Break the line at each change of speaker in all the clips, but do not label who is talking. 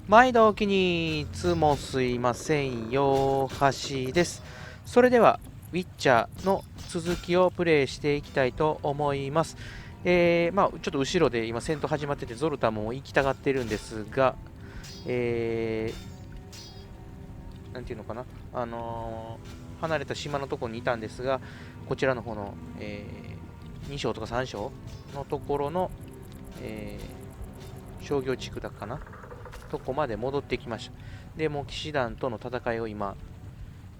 毎度おおきに、いつもすいません、よーはしです。それでは、ウィッチャーの続きをプレイしていきたいと思います。ちょっと後ろで今戦闘始まってて、ゾルタも行きたがってるんですが、なんていうのかな、離れた島のところにいたんですが、こちらの方の、2章とか3章のところの、商業地区だかなとこまで戻ってきました。で、もう騎士団との戦いを今、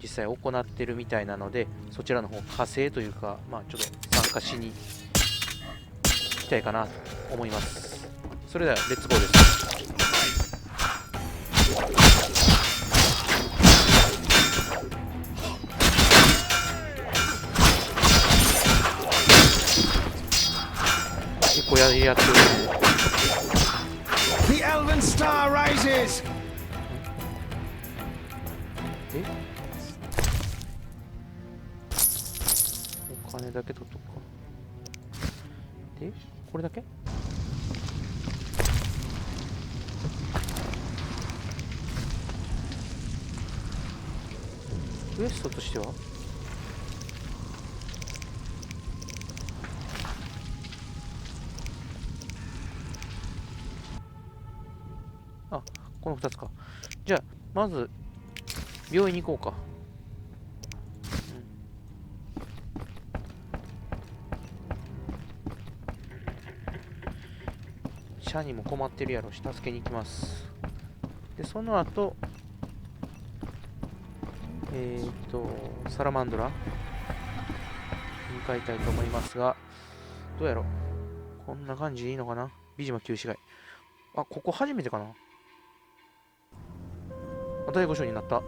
実際行ってるみたいなので、そちらの方、加勢というか、ちょっと参加しに行きたいかなと思います。それでは、レッツゴーです。結構やってるね。
The Elven Star rises!
え？お金だけ取っとくか。で、これだけ？クエストとしては？あ、この2つか。じゃあ、まず、病院に行こうか。シャニも困ってるやろし、助けに行きます。で、その後、サラマンドラに向かいたいと思いますが、どうやろう。こんな感じでいいのかな。ビジマ旧市街。あ、ここ初めてかな。第5章になった。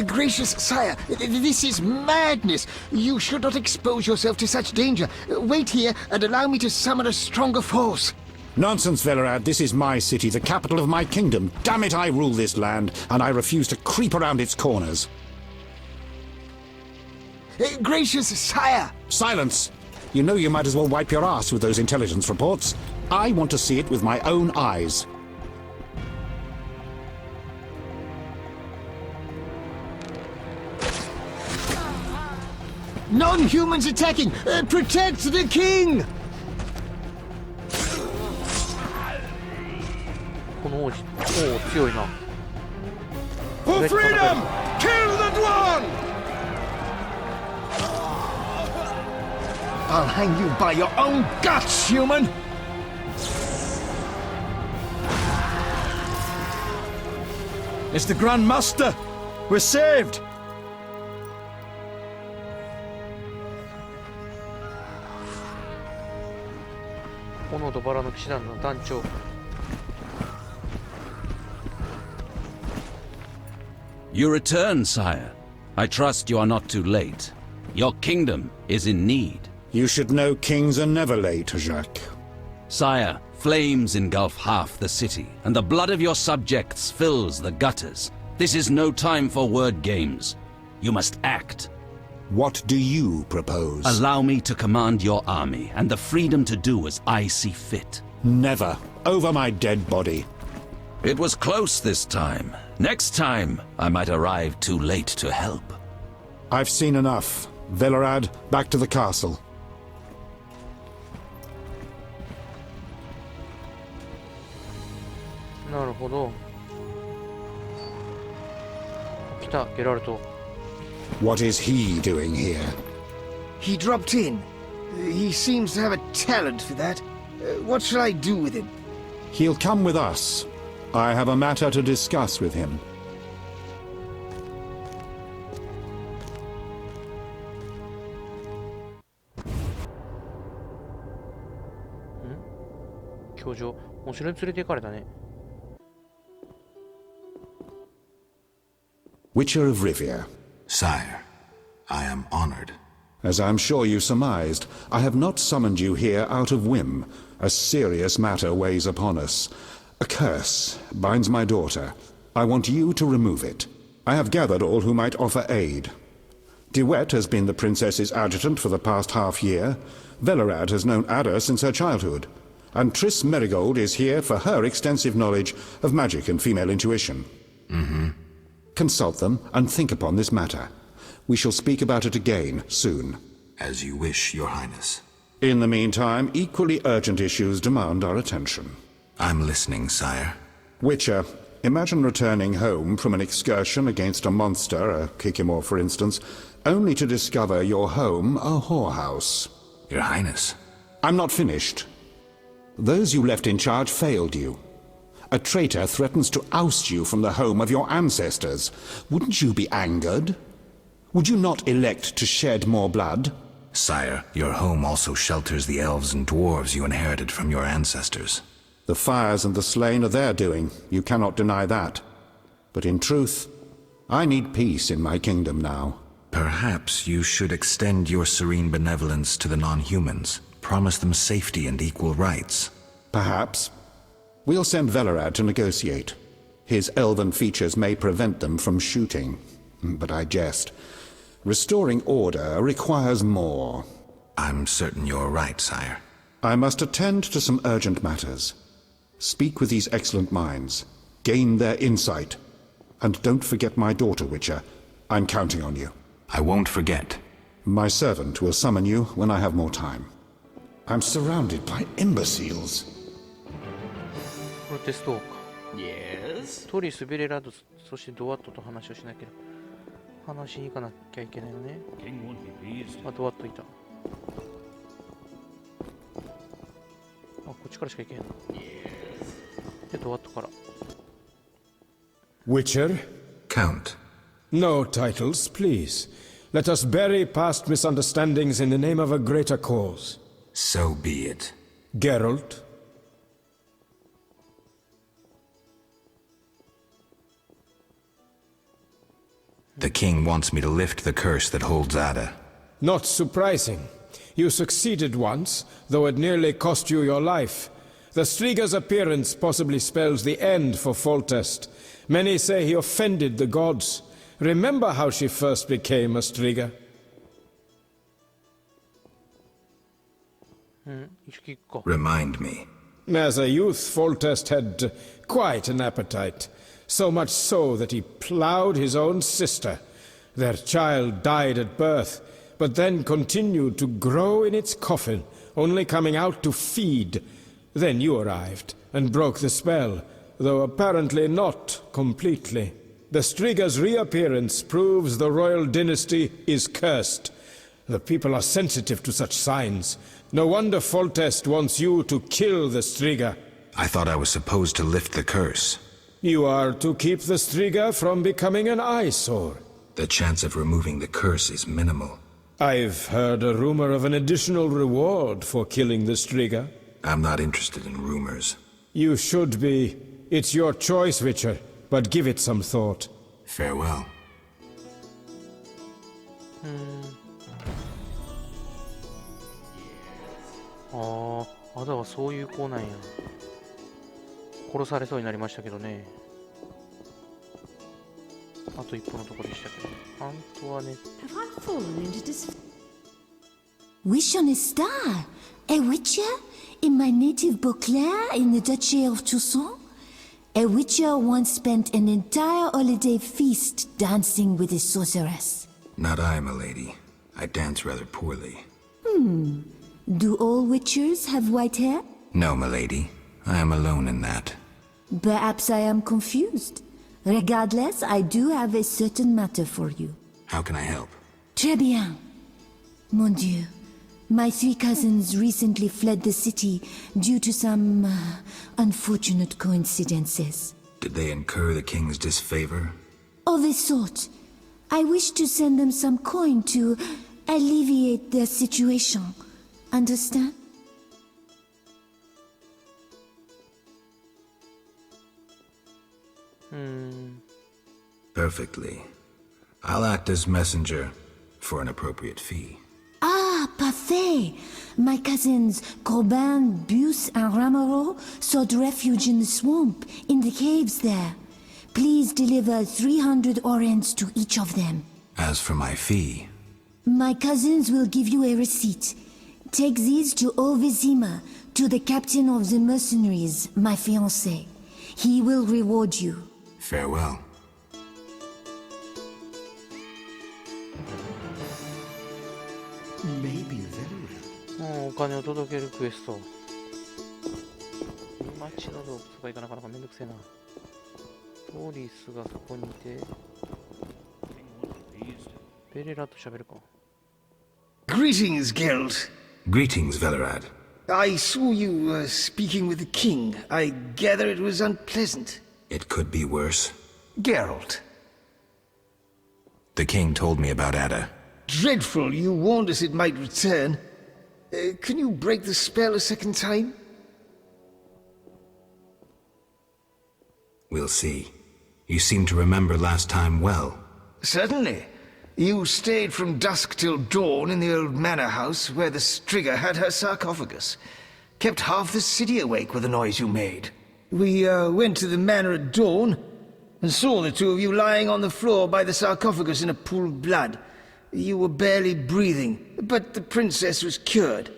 Gracious sire, this is madness. You should not expose yourself to such danger. Wait here and allow me to summon a stronger force.
Nonsense, Velerad. This is my city, the capital of my kingdom. Damn it, I rule this land, and I refuse to creep around its corners.
Gracious sire!
Silence! You know you might as well wipe your ass with those intelligence reports. I want to see it with my own eyes.
Non-humans attacking! Protect the king!
この王子、強いな。
For freedom! Kill the Dwan! I'll hang you by your own guts, human! It's the Grand Master! We're saved!
炎とバラの騎士団の団長。
You return, sire. I trust you are not too late. Your kingdom is in need.
You should know kings are never late, Jacques.
Sire, flames engulf half the city, and the blood of your subjects fills the gutters. This is no time for word games. You must act.
What do you propose?
Allow me to command your army, and the freedom to do as I see fit.
Never. Over my dead body.
It was close this time. Next time, I might arrive too late to help.
I've seen enough. Velerad, back to the castle.
なるほど。来た、ゲラルト。
What is he doing here?
He dropped in. He seems to have a talent for that. What shall I do with him?
He'll come with us. I have a matter to discuss with him. 教場、お城に連れて行かれたね。Witcher of Rivia.
Sire, I am honored.
As I'm sure you surmised, I have not summoned you here out of whim. A serious matter weighs upon us. A curse binds my daughter. I want you to remove it. I have gathered all who might offer aid. DeWitt has been the princess's adjutant for the past half year. Velerad has known Ada since her childhood. and Triss Merigold is here for her extensive knowledge of magic and female intuition. Consult them and think upon this matter. We shall speak about it again soon.
As you wish, Your Highness.
In the meantime, equally urgent issues demand our attention.
I'm listening, sire.
Witcher, imagine returning home from an excursion against a monster, a Kikimor for instance, only to discover your home a whorehouse.
Your Highness.
I'm not finished. Those you left in charge failed you. A traitor threatens to oust you from the home of your ancestors. Wouldn't you be angered? Would you not elect to shed more blood?
Sire, your home also shelters the elves and dwarves you inherited from your ancestors.
The fires and the slain are their doing. You cannot deny that. But in truth, I need peace in my kingdom now.
Perhaps you should extend your serene benevolence to the non-humans. Promise them safety and equal rights.
Perhaps. We'll send Velerad to negotiate. His elven features may prevent them from shooting. But I jest. Restoring order requires more.
I'm certain you're right, sire.
I must attend to some urgent matters. Speak with these excellent minds. Gain their insight. And don't forget my daughter, Witcher. I'm counting on you.
I won't forget.
My servant will summon you when I have more time. I'm surrounded by imbeciles.
プロテスト王か。トリス、ベレラド、そしてドワットと話をしなければ。話しに行かなきゃいけないよね。あ、ドワットいた。あ、こっちからしか行けへんの。で、ドワットから。
Witcher?
Count.
No titles, please. Let us bury past misunderstandings in the name of a greater cause.
So be it.
Geralt?
The king wants me to lift the curse that holds Ada.
Not surprising. You succeeded once, though it nearly cost you your life. The Striga's appearance possibly spells the end for Foltest. Many say he offended the gods. Remember how she first became a Striga?
一緒聞くか。
Remind me.
As a youth, Foltest had quite an appetite. So much so that he plowed his own sister. Their child died at birth, but then continued to grow in its coffin, only coming out to feed. Then you arrived, and broke the spell, though apparently not completely. The Striga's reappearance proves the royal dynasty is cursed. The people are sensitive to such signs. No wonder Foltest wants you to kill the Striga.
I thought I was supposed to lift the curse.
You are to keep the Striga from becoming an eyesore.
The chance of removing the curse is minimal.
I've heard a rumor of an additional reward for killing the Striga.
I'm not interested in rumors.
You should be. It's your choice, Witcher, but give it some thought.
Farewell.
ああ、アダはそういう子なんや。殺されそうになりましたけどね。あと一歩のとこでしたけど。アントワネット。
Have I fallen into Wish on a star? A witcher? In my native Beauclair in the Duchy of Toussaint? A witcher once spent an entire holiday feast dancing with a sorceress.
Not I, milady. I dance rather poorly.
Do all witchers have white hair?
No, milady. I am alone in that.
Perhaps I am confused. Regardless, I do have a certain matter for you.
How can I help?
Très bien. Mon Dieu. My 3 cousins recently fled the city due to some unfortunate coincidences.
Did they incur the king's disfavor?
Of a sort. I wish to send them some coin to alleviate their situation. Understand?
Perfectly. I'll act as messenger for an appropriate fee.
Ah, parfait! My cousins Corbin, Buse, and Ramiro sought refuge in the swamp, in the caves there. Please deliver 300 orens to each of them.
As for my fee,
My cousins will give you a receipt. Take these to Ovizima To the captain of the mercenaries, my fiancé. He will reward you.
Farewell.
もうお金を届けるクエスト。町の洞窟が行かなかなかめんどくせえな。ポリスがそこにいて、ベレラと喋るか。
Greetings, Geralt.
Greetings, Velerad.
I saw you speaking with the king. I gather it was unpleasant.
It could be worse.
Geralt.
The king told me about Ada.
Dreadful, you warned us it might return. Can you break the spell a second time?
We'll see. You seem to remember last time well.
Certainly. You stayed from dusk till dawn in the old manor house where the Strigger had her sarcophagus. Kept half the city awake with the noise you made. We went to the manor at dawn and saw the two of you lying on the floor by the sarcophagus in a pool of blood. You were barely breathing, but the princess was cured.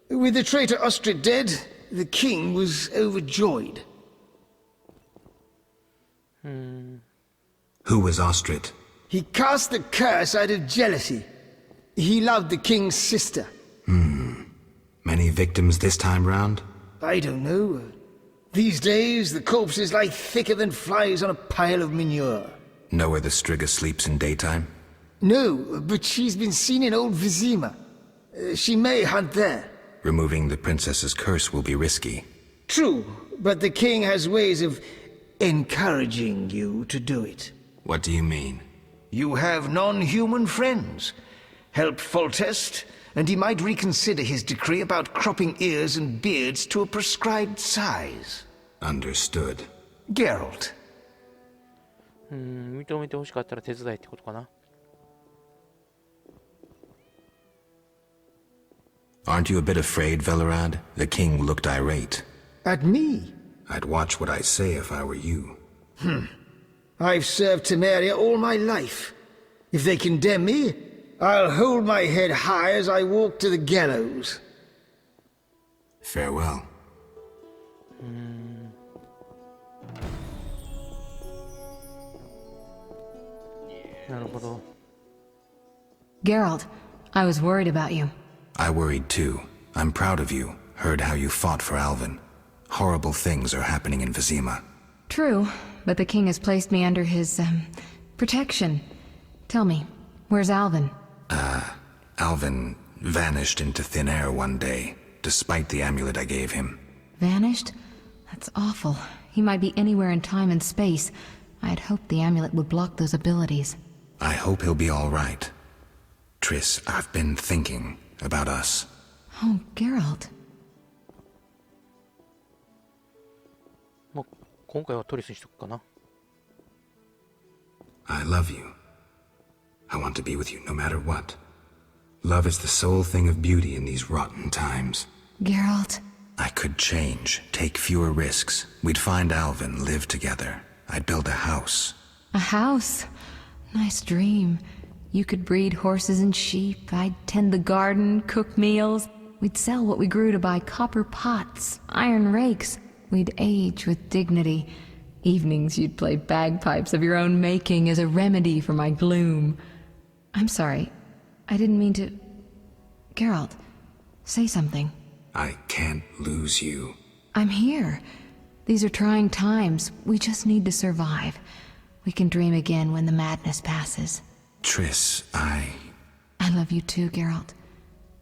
With the traitor Ostrid dead, the king was overjoyed.
Who was Ostrid?
He cast the curse out of jealousy. He loved the king's sister.
Many victims this time round?
I don't know. These days, the corpses lie thicker than flies on a pile of manure.
Know where the Strigger sleeps in daytime?
No, but she's been seen in old Vizima. She may hunt there.
Removing the princess's curse will be risky.
True, but the king has ways of encouraging you to do it.
What do you mean?
You have non-human friends. Help Foltest, and he might reconsider his decree about cropping ears and beards to a prescribed size.
Understood.
Geralt.
認めてほしかったら手伝いってことかな。
Aren't you a bit afraid, Velerad? The king looked irate.
At me?
I'd watch what I say if I were you.
I've served Temeria all my life. If they condemn me, I'll hold my head high as I walk to the gallows.
Farewell.
なるほど。
Geralt, I was worried about you.
I worried too. I'm proud of you. Heard how you fought for Alvin. Horrible things are happening in Vizima.
True, but the king has placed me under his, protection. Tell me, where's Alvin?
Alvin vanished into thin air one day, despite the amulet I gave him.
Vanished? That's awful. He might be anywhere in time and space. I had hoped the amulet would block those abilities.
I hope he'll be all right. Triss, I've been thinking about us.
Oh, Geralt.
まあ、今回はトリスにしとくかな。
I love you. I want to be with you no matter what. Love is the sole thing of beauty in these rotten times.
Geralt.
I could change, take fewer risks. We'd find Alvin, live together. I'd build a house.
A house? Nice dream. You could breed horses and sheep. I'd tend the garden, cook meals. We'd sell what we grew to buy copper pots, iron rakes. We'd age with dignity. Evenings you'd play bagpipes of your own making as a remedy for my gloom. I'm sorry. I didn't mean to... Geralt, say something.
I can't lose you.
I'm here. These are trying times. We just need to survive. We can dream again when the madness passes.
Triss, I
love you too, Geralt.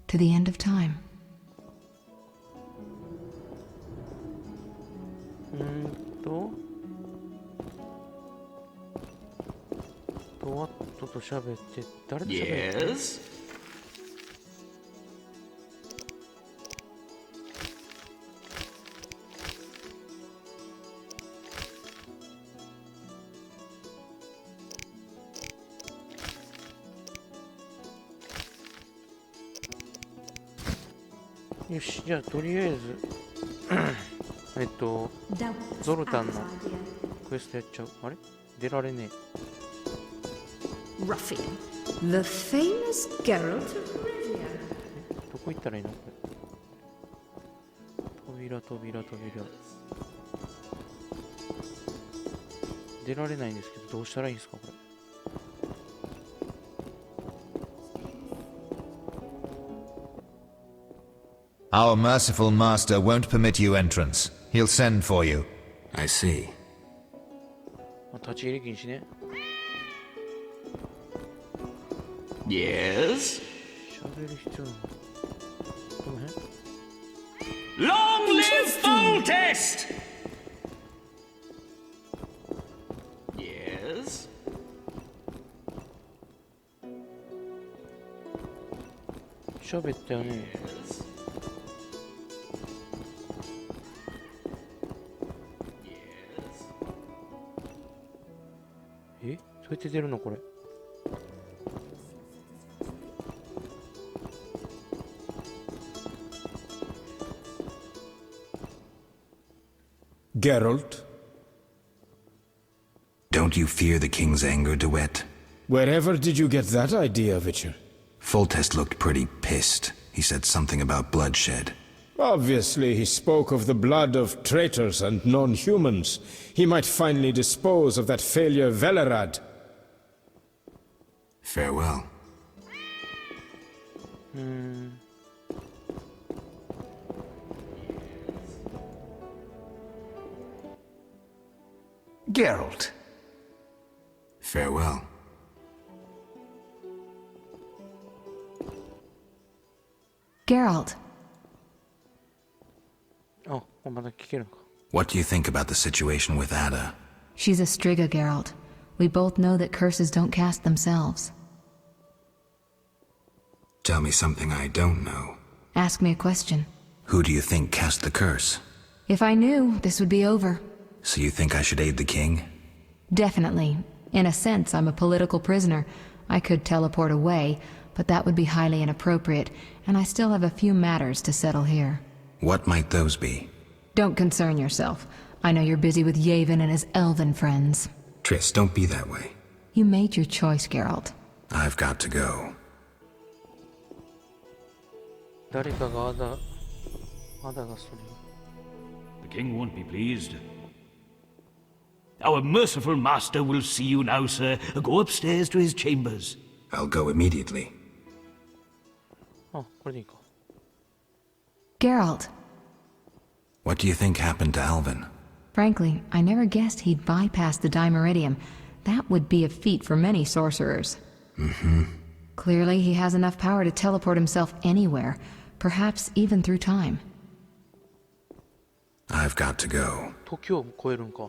To the end of time.
トワットと喋って誰と喋って？
Yes?
よし、じゃあとりあえずゾルタンのクエストやっちゃう。あれ出られねえ。
Ruffian, the famous Geralt of Rivia.
どこ行ったらいいのこれ。出られないんですけど、どうしたらいいんですかこれ。
Our merciful master won't permit you entrance. He'll send for you.
I see.
立ち入り禁止ね。
Yes?
喋る必要ない。この辺
Long live Foltest! Yes?
喋ったよね。え、どうやって出るのこれ。
Geralt,
Don't you fear the king's anger, DeWitt?
wherever did you get that idea, Witcher?
Foltest looked pretty pissed. He said something about bloodshed.
Obviously, he spoke of the blood of traitors and non-humans. He might finally dispose of that failure Velerad.
Farewell.
Geralt.
Farewell.
Geralt,
あ、まだ聞けるのか。
What do you think about the situation with Ada?
she's a Striga, Geralt. We both know that curses don't cast themselves.
Tell me something I don't know.
Ask me a question.
Who do you think cast the curse?
If I knew, this would be over.
So you think I should aid the king?
Definitely. In a sense, I'm a political prisoner. I could teleport away, but that would be highly inappropriate, and I still have a few matters to settle here.
What might those be?
Don't concern yourself. I know you're busy with Yavin and his elven friends.
Triss, don't be that way.
You made your choice, Geralt.
I've got to go.
誰かがアダがそれを。
The king won't be pleased. Our merciful master will see you now, sir. Go upstairs to his chambers.
I'll go immediately.
あ、これでいいか。
Geralt.
What do you think happened to Alvin?
Frankly, I never guessed he'd bypass the Dimeridium. That would be a feat for many sorcerers. Clearly, he has enough power to teleport himself anywhere, perhaps even through time.
I've got to go.
時を超えるんか。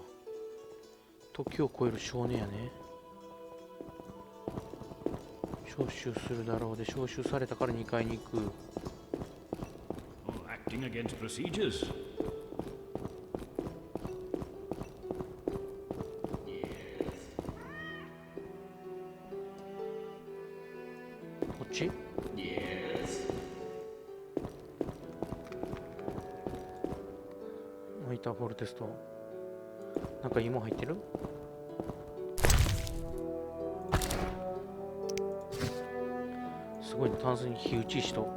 時を超える少年やね。招集するだろうで、招集されたから2階に行く。
Acting against procedures.
こっち？
Yes.
置いたフォルテスト。なんかいいもん入ってる？すごいね、タンスに火打ち石と。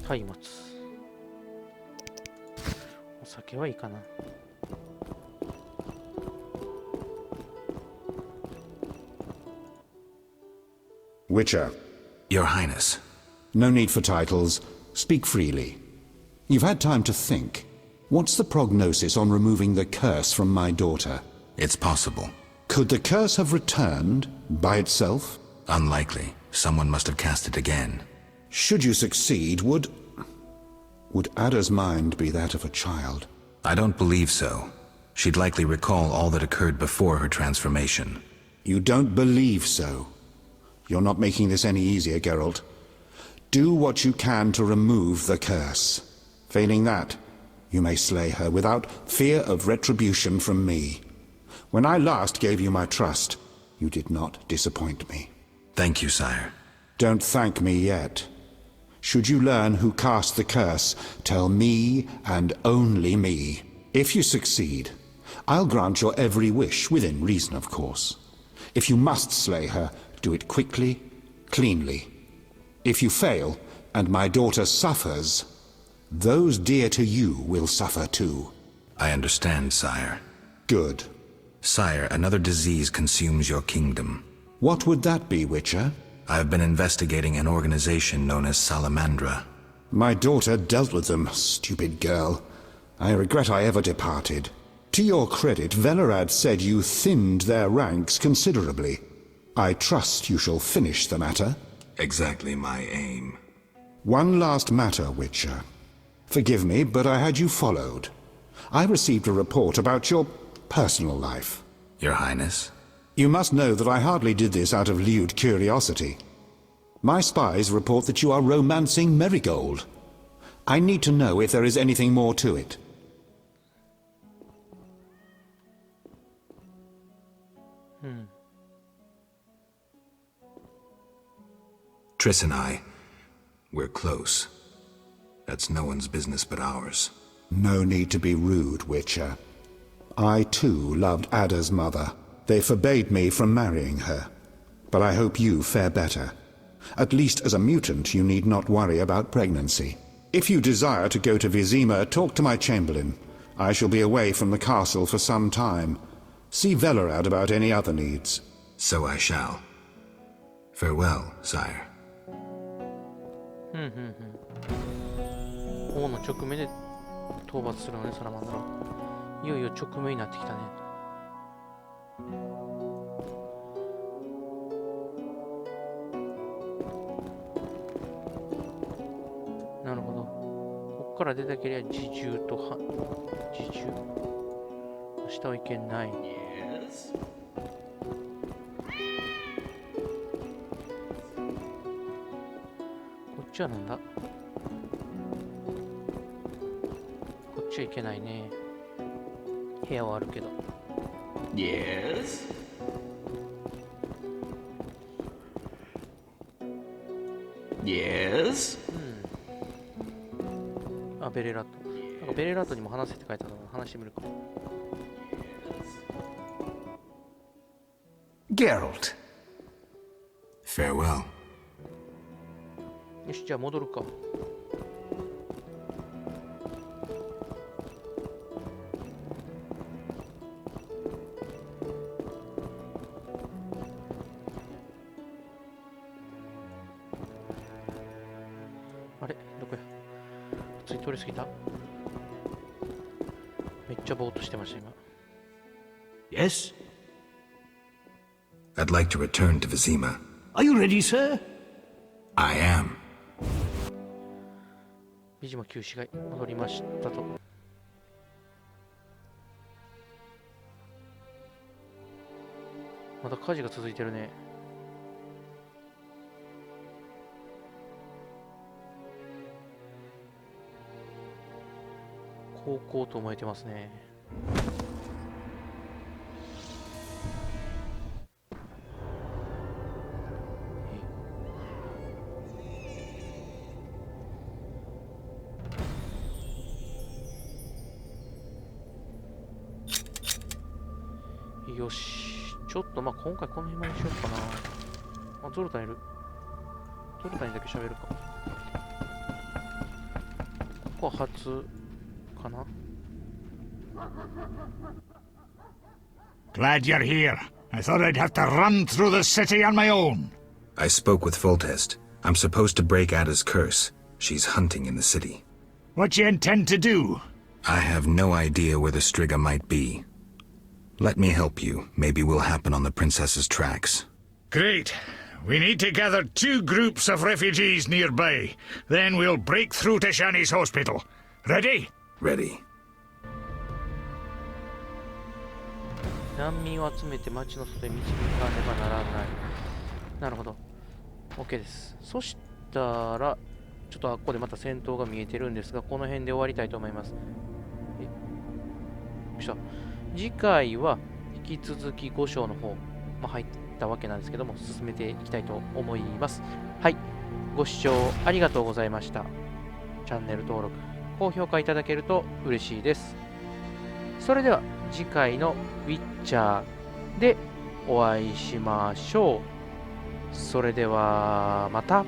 松明。お酒はいいかな。
Witcher.
Your Highness.
No need for titles. Speak freely. You've had time to think. What's the prognosis on removing the curse from my daughter?
It's possible.
Could the curse have returned by itself?
Unlikely. Someone must have cast it again.
Should you succeed, would Ada's mind be that of a child?
I don't believe so. She'd likely recall all that occurred before her transformation.
You don't believe so? You're not making this any easier, Geralt. Do what you can to remove the curse. Failing that, you may slay her without fear of retribution from me. When I last gave you my trust, you did not disappoint me.
Thank you, sire.
Don't thank me yet. Should you learn who cast the curse, tell me and only me. If you succeed, I'll grant your every wish, within reason, of course. If you must slay her, do it quickly, cleanly. If you fail, and my daughter suffers, those dear to you will suffer too.
I understand, sire.
Good.
Sire, another disease consumes your kingdom.
What would that be, Witcher?
I have been investigating an organization known as Salamandra.
My daughter dealt with them, stupid girl. I regret I ever departed. To your credit, Velerad said you thinned their ranks considerably. I trust you shall finish the matter.
Exactly my aim.
One last matter, Witcher. Forgive me, but I had you followed. I received a report about your personal life.
Your Highness?
You must know that I hardly did this out of lewd curiosity. My spies report that you are romancing Marigold. I need to know if there is anything more to it.
Triss and I, we're close. That's no one's business but ours.
No need to be rude, Witcher. I too loved Ada's mother. They forbade me from marrying her. But I hope you fare better. At least as a mutant, you need not worry about pregnancy. If you desire to go to Vizima, talk to my chamberlain. I shall be away from the castle for some time. See Velerad about any other needs.
So I shall. Farewell, sire.
王の直目で討伐するのね、サラマンダラ。いよいよ直目になってきたね。なるほど。こっから出たければ自重と自重。下はいけない。こっちはなんだ？こっちはいけないね。部屋はあるけど。
Yes? Yes?
あ、ベレラット。なんかベレラットにも話せって書いてあるので話してみるか。
Geralt.
Farewell.
よし、じゃあ戻るか。あれどこや。普通に通り過ぎた。めっちゃぼーっとしてました今。
Yes?
I'd like to return to Vizima.
Are you ready, sir?
I am.
ビジマ旧市街戻りましたと。まだ火事が続いてるね。高校と燃えてますね。よし、ちょっとまあ今回この辺までにしようかな。あ、ゾルタンいる。ゾルタンにだけ喋るか。ここは初かな。
Glad you're here. I thought I'd have to run through the city on my own.
I spoke with Foltest. I'm supposed to break Ada's curse. She's hunting in the city.
What you intend to do?
I have no idea where the Striga might be. Let me help you. Maybe we'll happen on the princess's tracks.
Great. We need to gather 2 groups of refugees nearby. Then we'll break through to Shani's hospital. Ready?
Ready.
難民を集めて町の外へ導かねばならない。なるほど。OK です。そしたら、ちょっとここでまた戦闘が見えてるんですが、この辺で終わりたいと思います。よいしょ。次回は引き続き5章の方、入ったわけなんですけども、進めていきたいと思います。はい。ご視聴ありがとうございました。チャンネル登録、高評価いただけると嬉しいです。それでは次回のウィッチャーでお会いしましょう。それではまた。